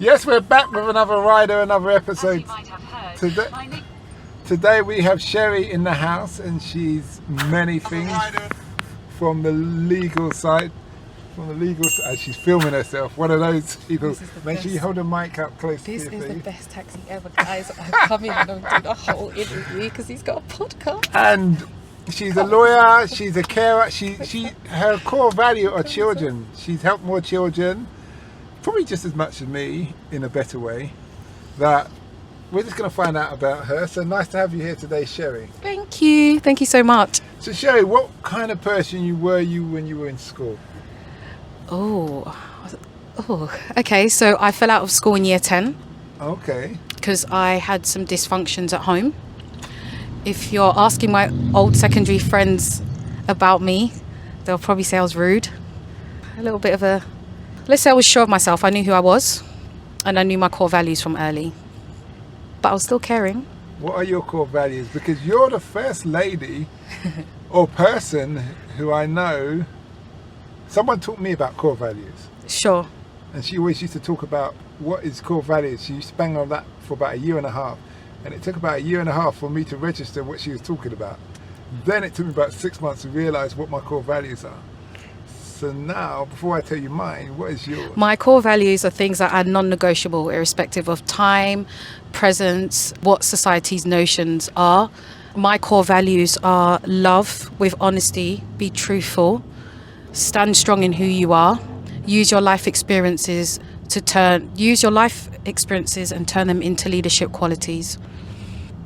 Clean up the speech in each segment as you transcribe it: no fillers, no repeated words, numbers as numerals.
Yes, we're back with another rider, another episode. Today we have Cherie in the house, and she's many things from the legal side. She's filming herself. One of those people. Make sure you hold the mic up close to you. This is the best taxi ever, guys. I've come in and I'm doing a whole interview because he's got a podcast. And she's a lawyer. She's a carer. Her core value are children. She's helped more children, probably just as much as me, in a better way. That we're just going to find out about her. So nice to have you here today, Cherie. Thank you so much. So Cherie, what kind of person were you when you were in school? Oh, okay. So I fell out of school in year 10. Okay. Because I had some dysfunctions at home. If you're asking my old secondary friends about me, they'll probably say I was rude. A little bit of a... Let's say I was sure of myself. I knew who I was. And I knew my core values from early. But I was still caring. What are your core values? Because you're the first lady or person who I know... Someone taught me about core values. Sure. And she always used to talk about what is core values. She used to bang on that for about a year and a half. And it took about a year and a half for me to register what she was talking about. Then it took me about 6 months to realise what my core values are. So now, before I tell you mine, what is yours? My core values are things that are non-negotiable, irrespective of time, presence, what society's notions are. My core values are love with honesty, be truthful, stand strong in who you are, use your life experiences and turn them into leadership qualities.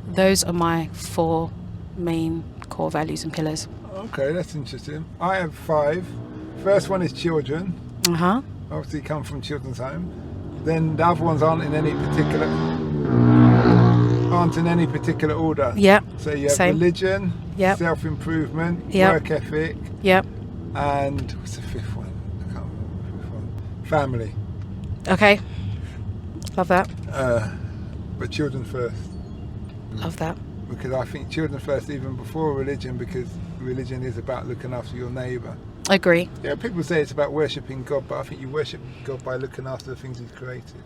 Those are my 4 main core values and pillars. Okay, that's interesting. I have 5. First one is children. Obviously come from children's home. Then the other ones aren't in any particular order. Yep. So you have Same. religion, Yep. self-improvement, Yep. work ethic. Yep. And what's the 5th one? I can't remember the 5th one. Family. Okay. Love that. But children first. Love that. Because I think children first even before religion, because religion is about looking after your neighbour. Agree. Yeah, people say it's about worshipping God, but I think you worship God by looking after the things He's created.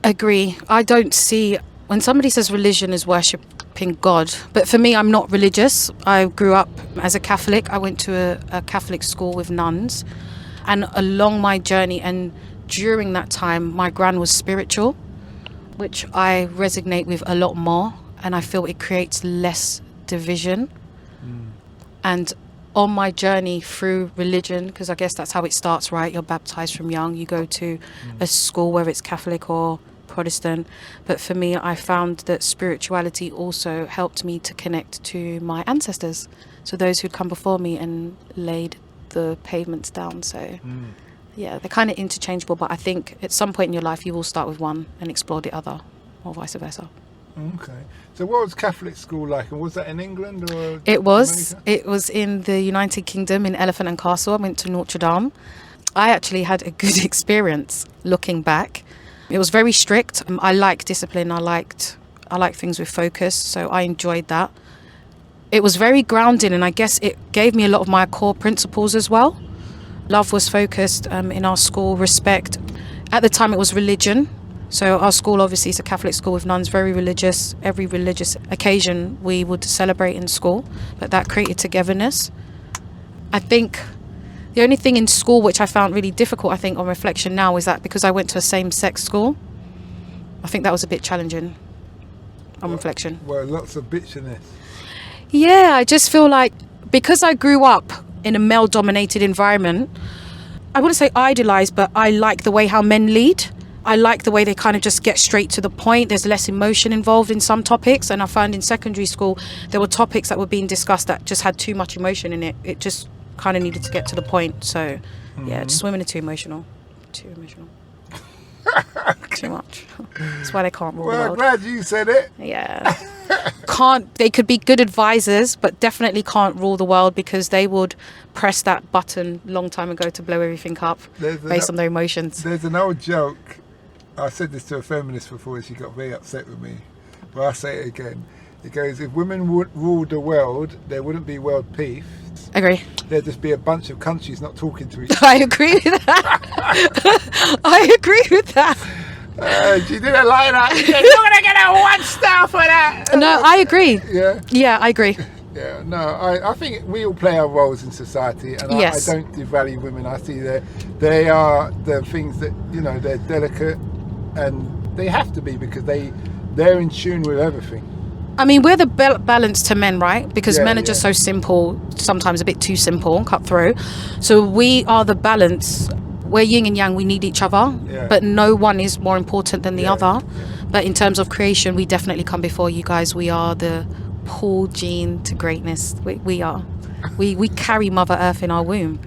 Agree. I don't see... When somebody says religion is worshipping God, but for me, I'm not religious. I grew up as a Catholic. I went to a Catholic school with nuns. And along my journey and during that time, my gran was spiritual, which I resonate with a lot more. And I feel it creates less division. And on my journey through religion, because I guess that's how it starts, right? You're baptized from young. You go to a school, whether it's Catholic or Protestant, but for me I found that spirituality also helped me to connect to my ancestors, so those who'd come before me and laid the pavements down. So yeah, they're kind of interchangeable, but I think at some point in your life you will start with one and explore the other, or vice versa. Okay, so what was Catholic school like, and was that in England or it was America? In the United Kingdom, in Elephant and Castle. I went to Notre Dame. I actually had a good experience looking back. It was very strict. I like discipline. I like things with focus, so I enjoyed that. It was very grounding, and I guess it gave me a lot of my core principles as well. Love was focused in our school, respect. At the time it was religion. So our school obviously is a Catholic school with nuns, very religious. Every religious occasion we would celebrate in school, but that created togetherness. I think the only thing in school which I found really difficult, I think, on reflection now, is that because I went to a same-sex school, I think that was a bit challenging on reflection. Well, lots of bitchiness. Yeah, I just feel like because I grew up in a male-dominated environment, I wouldn't say idolise, but I like the way how men lead. I like the way they kind of just get straight to the point. There's less emotion involved in some topics, and I found in secondary school there were topics that were being discussed that just had too much emotion in it. It just kind of needed to get to the point. So yeah, just women are too emotional too much. That's why they can't rule the world. I'm glad you said it. Yeah. They could be good advisors, but definitely can't rule the world, because they would press that button long time ago to blow everything up based on their emotions. There's an old joke. I said this to a feminist before and she got very upset with me, but I'll say it again. It goes, if women ruled the world, there wouldn't be world peace. Agree. There'd just be a bunch of countries not talking to each other. I agree with that. I agree with that. She didn't like that. She said, "You're gonna get a 1 star for that." No, I agree. Yeah. Yeah, I agree. Yeah, no, I think we all play our roles in society, and Yes. I don't devalue women. I see they are the things that, you know, they're delicate, and they have to be because they're in tune with everything. I mean, we're the balance to men, right? Because Yeah, men are just yeah. so simple, sometimes a bit too simple, cutthroat. So we are the balance. We're yin and yang, we need each other, Yeah. but no one is more important than the Yeah, other. yeah. But in terms of creation, we definitely come before you guys. We are the Paul gene to greatness. We are. We carry Mother Earth in our womb.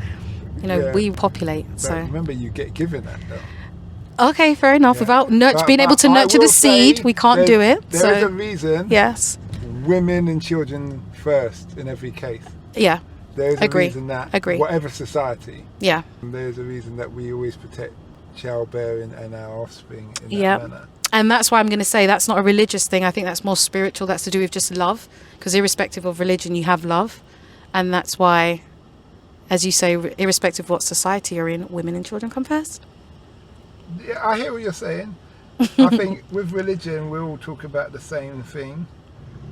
You know, Yeah. we populate. But So remember, you get given that though. okay, fair enough. Yeah. Without But being able to I nurture the will say seed, we can't do it. There is a So reason. yes, Women and children first in every case. yeah, There is a Agree. reason that Agree. whatever society, yeah. there's a reason that we always protect childbearing and our offspring in that Yeah. manner. And that's why I'm going to say that's not a religious thing. I think that's more spiritual. That's to do with just love. Because irrespective of religion, you have love. And that's why, as you say, irrespective of what society you're in, women and children come first. Yeah, I hear what you're saying. I think with religion, we all talk about the same thing.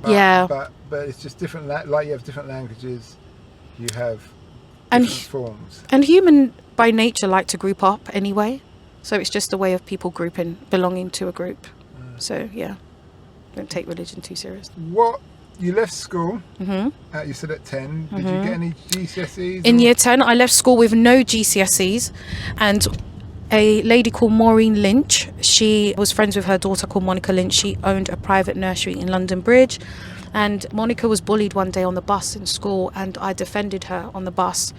But, Yeah. But it's just different. Like you have different languages, you have And different forms. And human by nature like to group up anyway. So it's just a way of people grouping, belonging to a group. So yeah, don't take religion too serious. What you left school? Hmm. You said at 10. Did you get any GCSEs? In or- year 10, I left school with no GCSEs, and a lady called Maureen Lynch, she was friends with her daughter called Monica Lynch. She owned a private nursery in London Bridge, and Monica was bullied one day on the bus in school, and I defended her on the bus.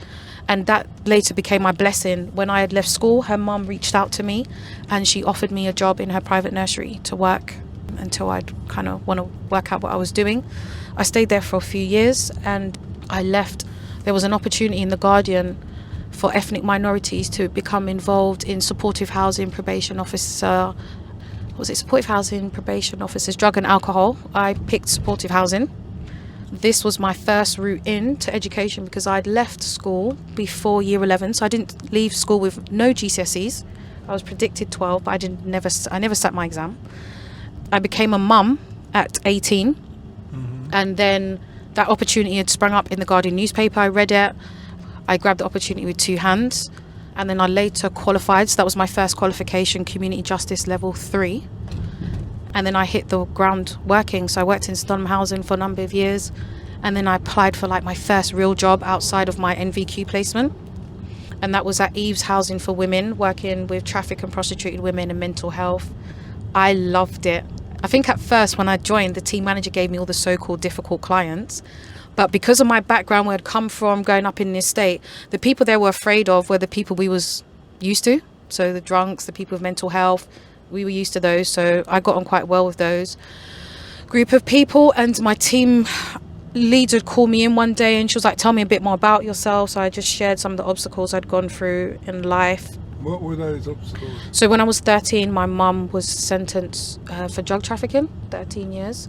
And that later became my blessing. When I had left school, her mum reached out to me and she offered me a job in her private nursery to work until I'd kind of want to work out what I was doing. I stayed there for a few years and I left. There was an opportunity in The Guardian for ethnic minorities to become involved in supportive housing, probation officer, supportive housing, probation officers, drug and alcohol. I picked supportive housing. This was my first route into education because I'd left school before year 11, so I didn't leave school with no GCSEs. I was predicted 12, but I never sat my exam. I became a mum at 18, and then that opportunity had sprung up in the Guardian newspaper. I read it. I grabbed the opportunity with two hands, and then I later qualified. So that was my first qualification, Community Justice Level 3. And then I hit the ground working. So I worked in Stonham Housing for a number of years. And then I applied for like my first real job outside of my NVQ placement. And that was at Eve's Housing for Women, working with trafficked and prostituted women and mental health. I loved it. I think at first when I joined, the team manager gave me all the so-called difficult clients. But because of my background, where I'd come from, growing up in the estate, the people they were afraid of were the people we was used to. So the drunks, the people with mental health, we were used to those. So I got on quite well with those group of people. And my team leader would call me in one day and she was like, tell me a bit more about yourself. So I just shared some of the obstacles I'd gone through in life. What were those obstacles? So when I was 13, my mum was sentenced for drug trafficking, 13 years.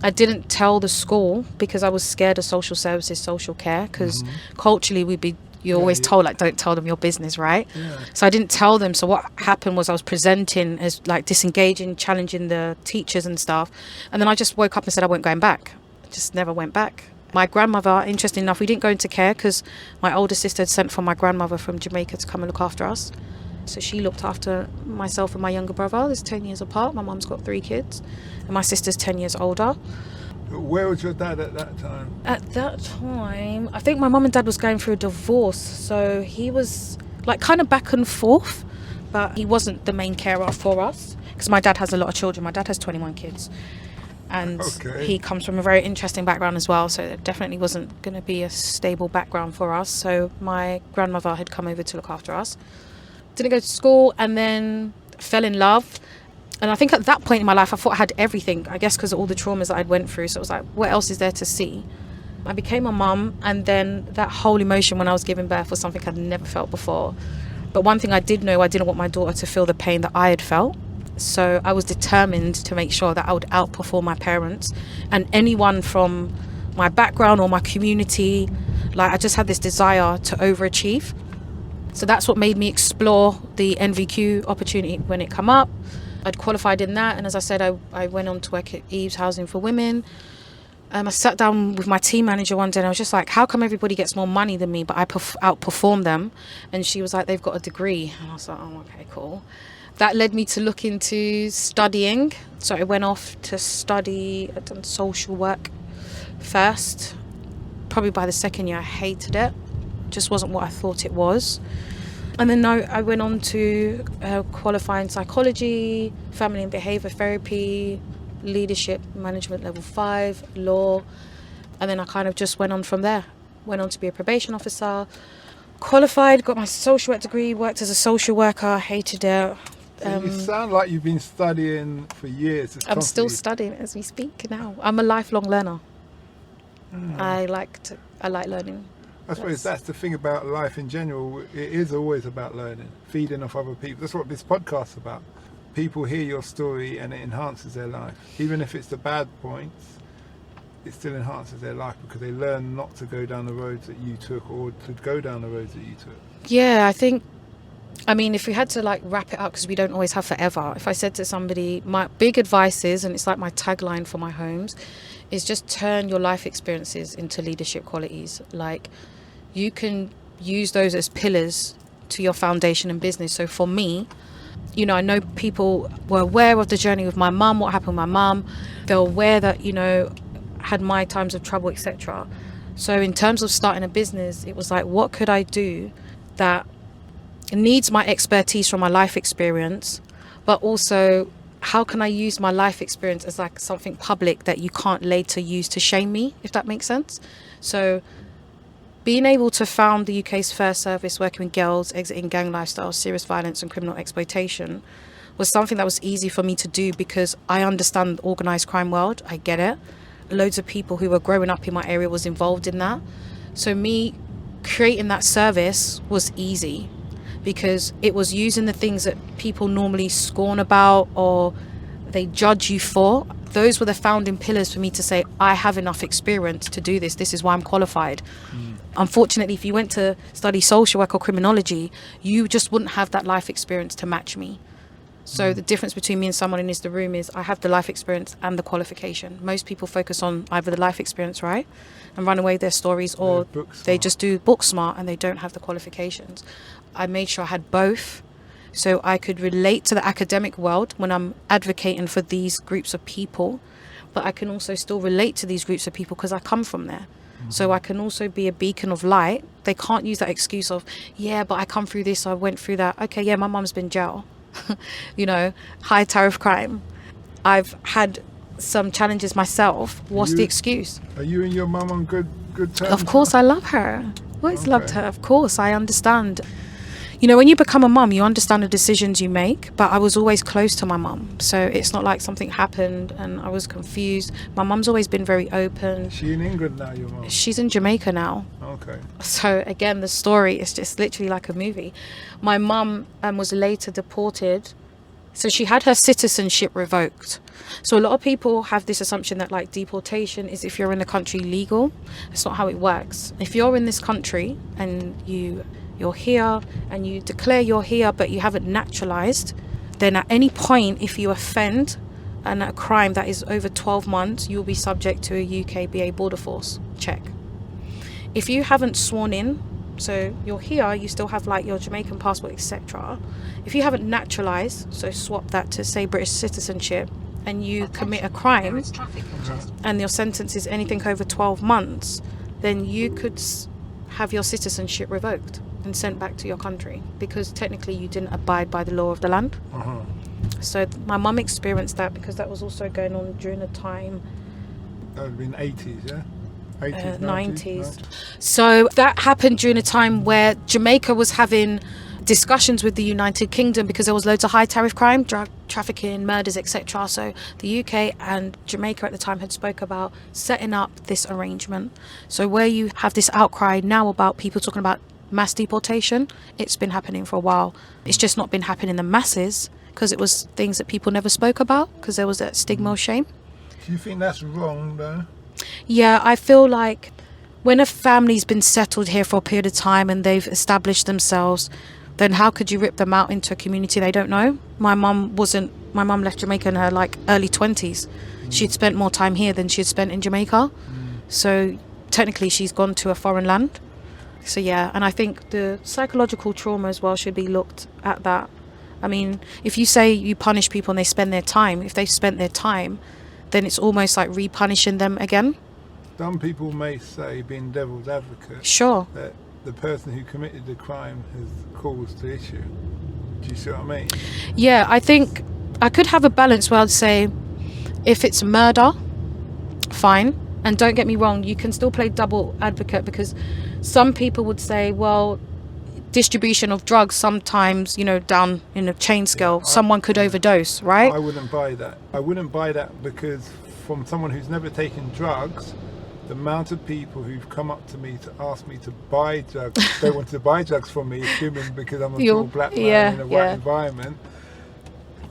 I didn't tell the school because I was scared of social services, social care, because culturally you're always told, like, don't tell them your business, right? Yeah. So I didn't tell them. So what happened was I was presenting as like disengaging, challenging the teachers and stuff. And then I just woke up and said I weren't going back. I just never went back. My grandmother, interesting enough, we didn't go into care because my older sister had sent for my grandmother from Jamaica to come and look after us. So she looked after myself and my younger brother. There's 10 years apart. My mum's got 3 kids and my sister's 10 years older. Where was your dad at that time? At that time, I think my mum and dad was going through a divorce. So he was like kind of back and forth, but he wasn't the main carer for us because my dad has a lot of children. My dad has 21 kids. And he comes from a very interesting background as well. So it definitely wasn't going to be a stable background for us. So my grandmother had come over to look after us. Didn't go to school and then fell in love. And I think at that point in my life, I thought I had everything, I guess because of all the traumas that I'd went through. So it was like, what else is there to see? I became a mum, and then that whole emotion when I was giving birth was something I'd never felt before. But one thing I did know, I didn't want my daughter to feel the pain that I had felt. So I was determined to make sure that I would outperform my parents and anyone from my background or my community. Like, I just had this desire to overachieve. So that's what made me explore the NVQ opportunity when it come up. I'd qualified in that, and as I said, I went on to work at Eve's Housing for Women. I sat down with my team manager one day and I was just like, how come everybody gets more money than me but I outperform them? And she was like, they've got a degree. And I was like, oh, okay, cool. That led me to look into studying. So I went off to study. I'd done social work first. Probably by the second year I hated it. Just wasn't what I thought it was. And then I went on to qualify in psychology, family and behaviour therapy, leadership management level 5, law, and then I kind of just went on from there. Went on to be a probation officer, qualified, got my social work degree, worked as a social worker, hated it. You sound like you've been studying for years. I'm still studying as we speak now. I'm a lifelong learner. I like learning. I suppose that's the thing about life in general. It is always about learning, feeding off other people. That's what this podcast's about. People hear your story and it enhances their life. Even if it's the bad points, it still enhances their life because they learn not to go down the roads that you took or to go down the roads that you took. Yeah, I mean, if we had to like wrap it up, because we don't always have forever, if I said to somebody, my big advice is, and it's like my tagline for my homes, is just turn your life experiences into leadership qualities. Like, you can use those as pillars to your foundation in business. So for me, you know, I know people were aware of the journey with my mum, what happened with my mum. They're aware that, you know, had my times of trouble, etc. So in terms of starting a business, it was like, what could I do that needs my expertise from my life experience, but also how can I use my life experience as like something public that you can't later use to shame me, if that makes sense. So being able to found the UK's first service working with girls exiting gang lifestyles, serious violence and criminal exploitation was something that was easy for me to do because I understand the organised crime world. I get it. Loads of people who were growing up in my area was involved in that. So me creating that service was easy because it was using the things that people normally scorn about or they judge you for. Those were the founding pillars for me to say, I have enough experience to do this. This is why I'm qualified. Unfortunately, if you went to study social work or criminology, you just wouldn't have that life experience to match me. So the difference between me and someone in the room is I have the life experience and the qualification. Most people focus on either the life experience, right, and run away with their stories, or they just do book smart and they don't have the qualifications. I made sure I had both so I could relate to the academic world when I'm advocating for these groups of people, but I can also still relate to these groups of people because I come from there. So I can also be a beacon of light. They can't use that excuse of, yeah, but I come through this, I went through that. Okay, yeah, my mum's been jail. You know, high tariff crime. I've had some challenges myself. What's the excuse? Are you and your mum on good terms? Of course, I love her. Always loved her. Of course, I understand. You know, when you become a mum, you understand the decisions you make, but I was always close to my mum. So it's not like something happened and I was confused. My mum's always been very open. Is she in England now, your mum? She's in Jamaica now. Okay. So again, the story is just literally like a movie. My mum was later deported. So she had her citizenship revoked. So a lot of people have this assumption that like deportation is if you're in the country legal. It's not how it works. If you're in this country and you're here and you declare you're here but you haven't naturalized, then at any point if you offend and a crime that is over 12 months, you'll be subject to a UK BA border force check. If you haven't sworn in, so you're here, you still have like your Jamaican passport, etc. If you haven't naturalized, so swap that to say British citizenship, and you commit a crime and your sentence is anything over 12 months, then you could have your citizenship revoked and sent back to your country because technically you didn't abide by the law of the land. So my mum experienced that because that was also going on during the time. That would have been 80s, yeah? 80s, 90s. So that happened during a time where Jamaica was having discussions with the United Kingdom because there was loads of high tariff crime, drug trafficking, murders, etc. So the UK and Jamaica at the time had spoke about setting up this arrangement. So where you have this outcry now about people talking about mass deportation, it's been happening for a while. It's just not been happening in the masses because it was things that people never spoke about because there was that stigma or shame. Do you think that's wrong though? Yeah, I feel like when a family's been settled here for a period of time and they've established themselves, then how could you rip them out into a community they don't know? My mum left Jamaica in her like early 20s. She'd spent more time here than she'd spent in Jamaica. So technically she's gone to a foreign land. So yeah, and I think the psychological trauma as well should be looked at that. I mean, if you say you punish people and they spend their time, if they've spent their time, then it's almost like re-punishing them again. Some people may say, being devil's advocate, Sure. that the person who committed the crime has caused the issue. Do you see what I mean? Yeah, I think I could have a balance where I'd say if it's murder, fine. And don't get me wrong, you can still play double advocate, because some people would say, well, distribution of drugs sometimes, down in a chain scale, someone could overdose, right? I wouldn't buy that. I wouldn't buy that because from someone who's never taken drugs, the amount of people who've come up to me to ask me to buy drugs, they want to buy drugs from me, assuming because I'm a tall black man in a white environment,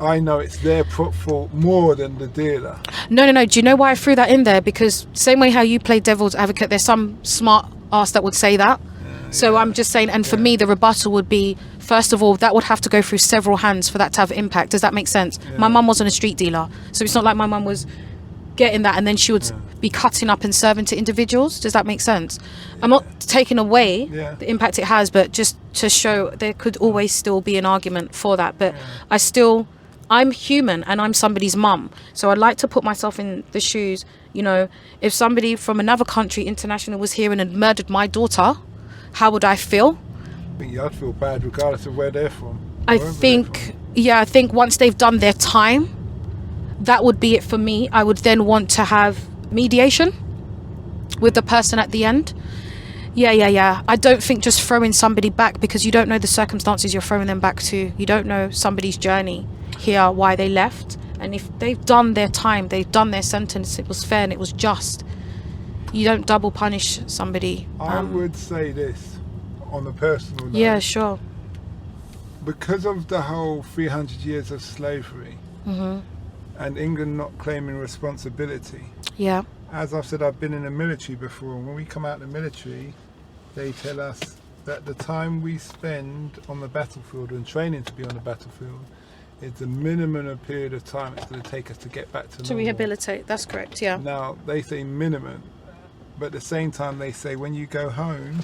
I know it's their fault more than the dealer. No. Do you know why I threw that in there? Because same way how you play devil's advocate, there's some smart ass that would say that. So I'm just saying, and for me, the rebuttal would be, first of all, that would have to go through several hands for that to have impact. Does that make sense? Yeah. My mum wasn't a street dealer. So it's not like my mum was getting that and then she would be cutting up and serving to individuals. Does that make sense? I'm not taking away the impact it has, but just to show there could always still be an argument for that. But I'm human and I'm somebody's mum. So I'd like to put myself in the shoes, if somebody from another country, international, was here and had murdered my daughter, how would I feel? I think I'd feel bad regardless of where they're from. I think once they've done their time, that would be it for me. I would then want to have mediation with the person at the end. Yeah. I don't think just throwing somebody back, because you don't know the circumstances you're throwing them back to. You don't know somebody's journey here, why they left. And if they've done their time, they've done their sentence, it was fair and it was just, you don't double punish somebody. I would say this on a personal note. Yeah, sure. Because of the whole 300 years of slavery and England not claiming responsibility. Yeah. As I've said, I've been in the military before, and when we come out of the military, they tell us that the time we spend on the battlefield and training to be on the battlefield is the minimum period of time it's going to take us to get back to normal. To rehabilitate, that's correct, yeah. Now, they say minimum, but at the same time they say when you go home,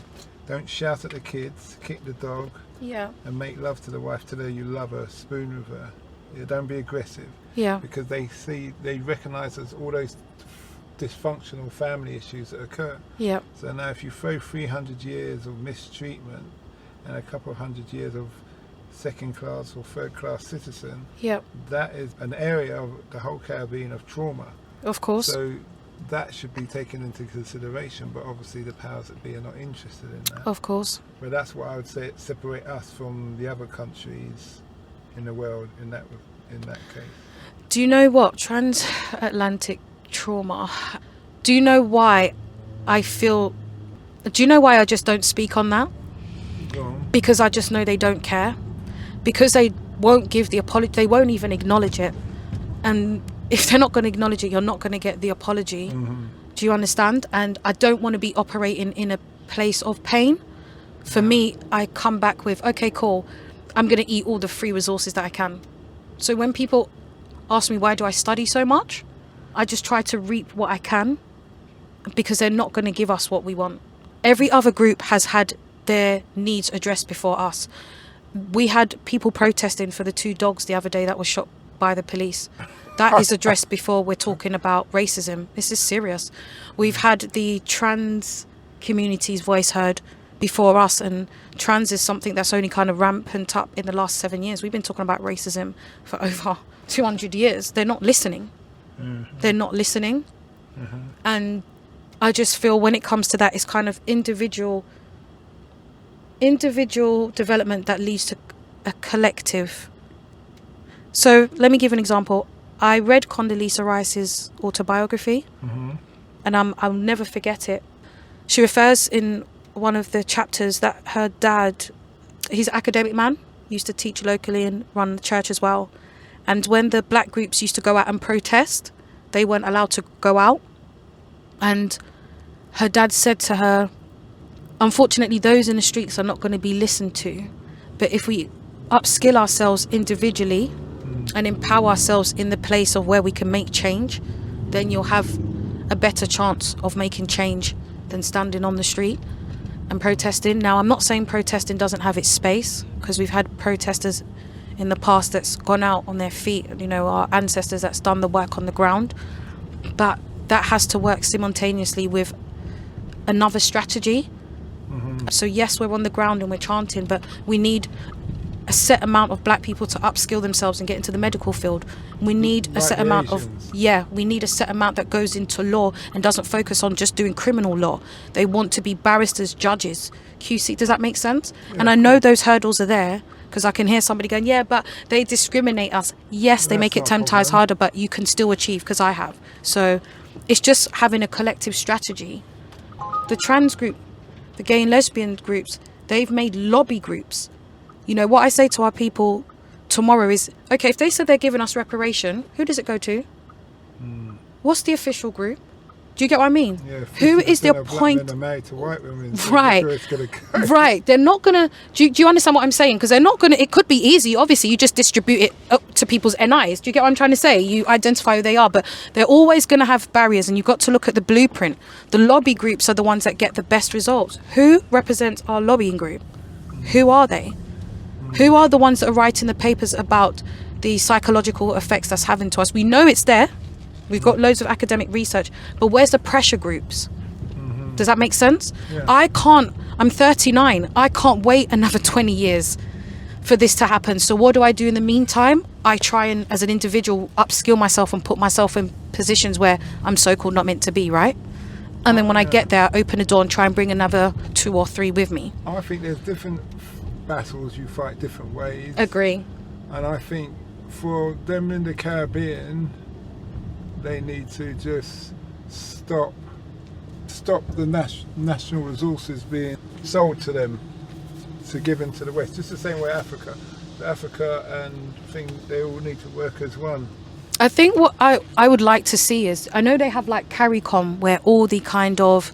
don't shout at the kids, kick the dog, and make love to the wife, tell her you love her, spoon with her. Yeah, don't be aggressive. Yeah. Because they recognise there's all those dysfunctional family issues that occur. Yeah. So now if you throw 300 years of mistreatment and a couple of hundred years of second class or third class citizen, that is an area of the whole Caribbean of trauma. Of course. So that should be taken into consideration, but obviously the powers that be are not interested in that. Of course. But that's what I would say, it separate us from the other countries in the world in that case. Do you know what? Transatlantic trauma. Do you know why I just don't speak on that? Go on. Because I just know they don't care. Because they won't give the apology, they won't even acknowledge it. And if they're not going to acknowledge it, you're not going to get the apology. Do you understand? And I don't want to be operating in a place of pain. For me, I come back with, okay, cool, I'm going to eat all the free resources that I can. So when people ask me why do I study so much, I just try to reap what I can, because they're not going to give us what we want. Every other group has had their needs addressed before us. We had people protesting for the 2 dogs the other day that were shot by the police. That is addressed before we're talking about racism. This is serious. We've had the trans community's voice heard before us, and trans is something that's only kind of rampant up in the last 7 years. We've been talking about racism for over 200 years. They're not listening. They're not listening. And I just feel when it comes to that, it's kind of individual development that leads to a collective. So let me give an example. I read Condoleezza Rice's autobiography, and I'll never forget it. She refers in one of the chapters that her dad, he's an academic man, used to teach locally and run the church as well. And when the black groups used to go out and protest, they weren't allowed to go out. And her dad said to her, unfortunately, those in the streets are not going to be listened to. But if we upskill ourselves individually and empower ourselves in the place of where we can make change, then you'll have a better chance of making change than standing on the street and protesting. Now, I'm not saying protesting doesn't have its space, because we've had protesters in the past that's gone out on their feet, you know, our ancestors that's done the work on the ground. But that has to work simultaneously with another strategy. So yes, we're on the ground and we're chanting, but we need a set amount of black people to upskill themselves and get into the medical field. We need a set amount of, we need a set amount that goes into law and doesn't focus on just doing criminal law. They want to be barristers, judges, QC. Does that make sense? Yeah. And I know those hurdles are there, because I can hear somebody going, yeah, but they discriminate us. Yes, they make it 10 times harder, but you can still achieve, because I have. So it's just having a collective strategy. The trans group, the gay and lesbian groups, they've made lobby groups. You know, what I say to our people tomorrow is, okay, if they said they're giving us reparation, who does it go to? What's the official group? Do you get what I mean? Yeah, who is the point? Men are married to white women, so right. Right. They're not going to... Do you understand what I'm saying? Because they're not going to... It could be easy. Obviously, you just distribute it up to people's NIs. Do you get what I'm trying to say? You identify who they are. But they're always going to have barriers, and you've got to look at the blueprint. The lobby groups are the ones that get the best results. Who represents our lobbying group? Who are they? Who are the ones that are writing the papers about the psychological effects that's having to us? We know it's there. We've got loads of academic research, but where's the pressure groups? Does that make sense? Yeah. I'm 39. I can't wait another 20 years for this to happen. So what do I do in the meantime? I try and, as an individual, upskill myself and put myself in positions where I'm so-called not meant to be, right? And then when I get there, I open the door and try and bring another 2 or 3 with me. I think there's different battles you fight different ways. Agree. And I think for them in the Caribbean, they need to just stop the national resources being sold to them to give into the West. Just the same way Africa and thing, they all need to work as one. I think what I would like to see is, I know they have like CARICOM, where all the kind of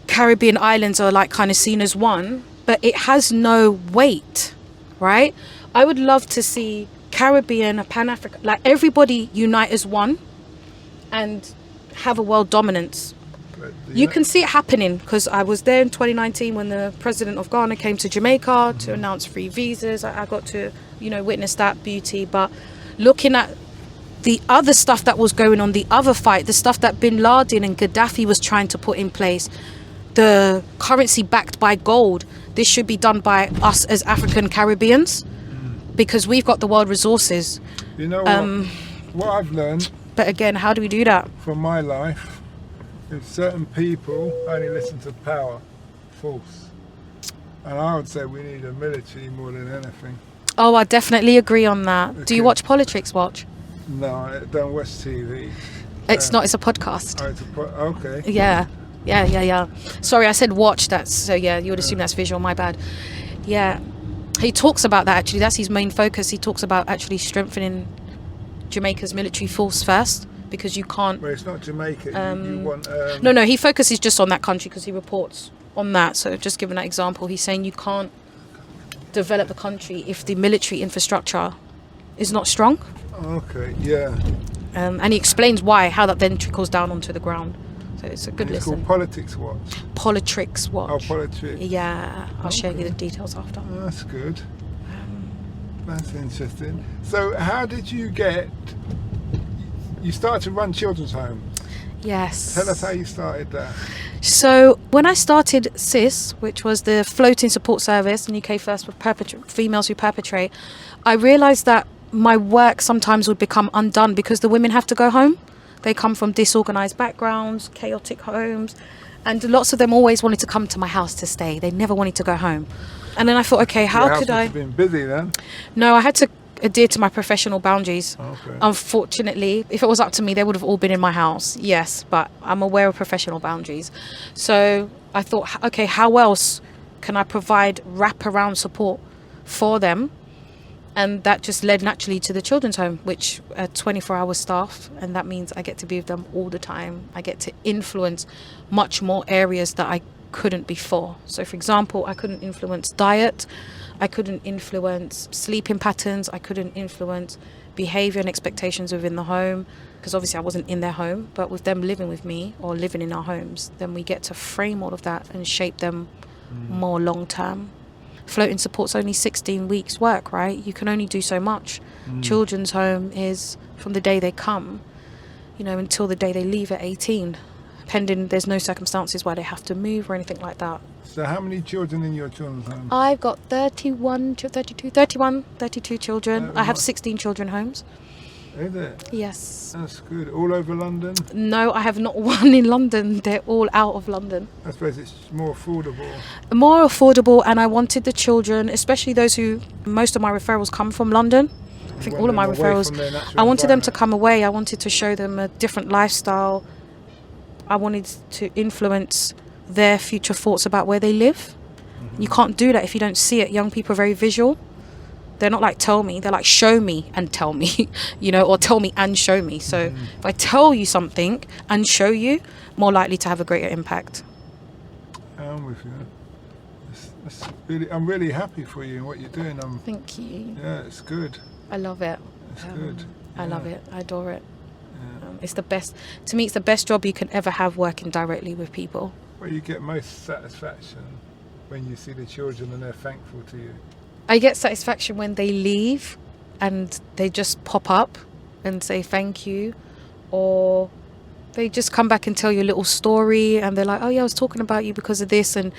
Caribbean islands are like kind of seen as one, but it has no weight, right? I would love to see Caribbean, Pan-African, like everybody unite as one and have a world dominance. You can see it happening, because I was there in 2019 when the president of Ghana came to Jamaica to announce free visas. I got to, witness that beauty. But looking at the other stuff that was going on, the other fight, the stuff that Bin Laden and Gaddafi was trying to put in place, the currency backed by gold, this should be done by us as African Caribbeans, because we've got the world resources. You know what I've learned? But again, how do we do that? From my life, is certain people only listen to power, force. And I would say we need a military more than anything. Oh, I definitely agree on that. Okay. Do you watch Politics Watch? No, I don't watch TV. It's not, it's a podcast. Oh, it's okay. Yeah. Sorry, I said watch that. So yeah, you would assume that's visual, my bad. Yeah. He talks about that actually. That's his main focus. He talks about actually strengthening Jamaica's military force first, because you can't... Well, it's not Jamaica. You want... No, he focuses just on that country because he reports on that. So just giving that example, he's saying you can't develop the country if the military infrastructure is not strong. Okay, yeah. And he explains how that then trickles down onto the ground. So it's a good listen. It's called Politics Watch. Politics Watch. Oh, Politics. Yeah, I'll share you the details after. Oh, that's good. That's interesting. So how did you started to run children's homes? Yes. Tell us how you started that. So when I started CIS, which was the floating support service in UK first for females who perpetrate, I realised that my work sometimes would become undone because the women have to go home. They come from disorganised backgrounds, chaotic homes, and lots of them always wanted to come to my house to stay. They never wanted to go home. And then I thought, okay, how could I... Your house must have been busy then? No, I had to adhere to my professional boundaries. Okay. Unfortunately, if it was up to me, they would have all been in my house. Yes, but I'm aware of professional boundaries. So I thought, okay, how else can I provide wraparound support for them And that just led naturally to the children's home, which 24-hour staff, and that means I get to be with them all the time. I get to influence much more areas that I couldn't before. So for example, I couldn't influence diet, I couldn't influence sleeping patterns, I couldn't influence behavior and expectations within the home, because obviously I wasn't in their home. But with them living with me or living in our homes, then we get to frame all of that and shape them more long term. Floating support's only 16 weeks work, right? You can only do so much. Children's home is from the day they come, until the day they leave at 18, pending there's no circumstances why they have to move or anything like that. So how many children in your children's home? I've got 32 children. I have 16 children homes. Is it? Yes. That's good. All over London? No, I have not one in London. They're all out of London. I suppose it's more affordable. More affordable, and I wanted the children, especially those who, most of my referrals come from London. I think all of my referrals, I wanted them to come away. I wanted to show them a different lifestyle. I wanted to influence their future thoughts about where they live. You can't do that if you don't see it. Young people are very visual. They're not like tell me, they're like show me and tell me, or tell me and show me. So if I tell you something and show you, more likely to have a greater impact. I'm with you. I'm really happy for you and what you're doing. Thank you. Yeah, it's good. I love it. It's good. I love it. I adore it. Yeah. It's the best. To me, it's the best job you can ever have, working directly with people. Well, you get most satisfaction when you see the children and they're thankful to you. I get satisfaction when they leave and they just pop up and say thank you, or they just come back and tell you a little story and they're like, oh yeah, I was talking about you because of this, and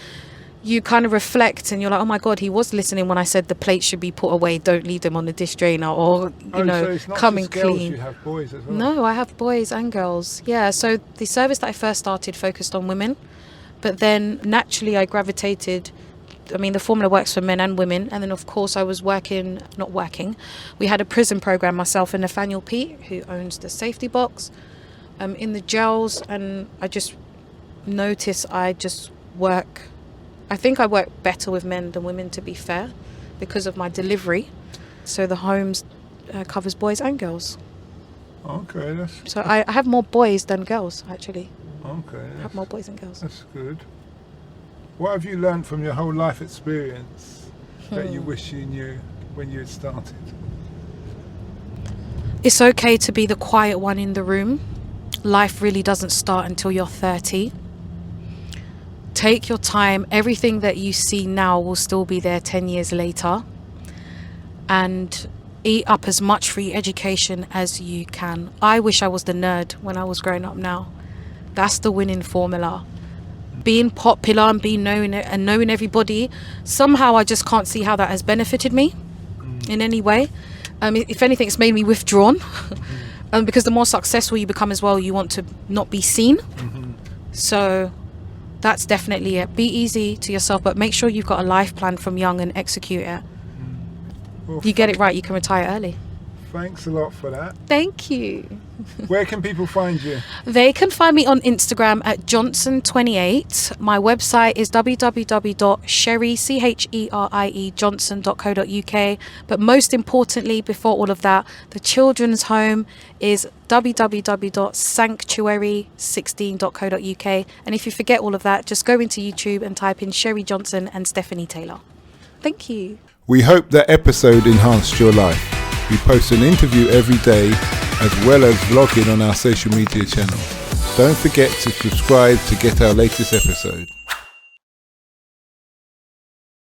you kind of reflect and you're like, oh my God, he was listening when I said the plates should be put away, don't leave them on the dish drainer, or So it's not come and just girls, clean. you have boys as well? No, I have boys and girls. Yeah, so the service that I first started focused on women, but then naturally I gravitated. The formula works for men and women. And then, of course, I was we had a prison program, myself and Nathaniel Pete, who owns the Safety Box, in the jails. And I just noticed I think I work better with men than women, to be fair, because of my delivery. So the homes covers boys and girls. Okay. So I have more boys than girls, actually. Okay. I have more boys than girls. That's good. What have you learned from your whole life experience that you wish you knew when you had started? It's okay to be the quiet one in the room. Life really doesn't start until you're 30. Take your time. Everything that you see now will still be there 10 years later. And eat up as much free education as you can. I wish I was the nerd when I was growing up now. That's the winning formula. Being popular and being known and knowing everybody, somehow I just can't see how that has benefited me in any way. If anything, it's made me withdrawn. Because the more successful you become as well, you want to not be seen. So that's definitely it. Be easy to yourself, but make sure you've got a life plan from young and execute it. Well, You get it right, you can retire early. Thanks a lot for that. Thank you. Where can people find you? They can find me on Instagram at Johnson28. My website is www.cherie.johnson.co.uk. But most importantly, before all of that, the children's home is www.sanctuary16.co.uk. And if you forget all of that, just go into YouTube and type in Cherie Johnson and Stephanie Taylor. Thank you. We hope that episode enhanced your life. We post an interview every day, as well as vlogging on our social media channels. Don't forget to subscribe to get our latest episode.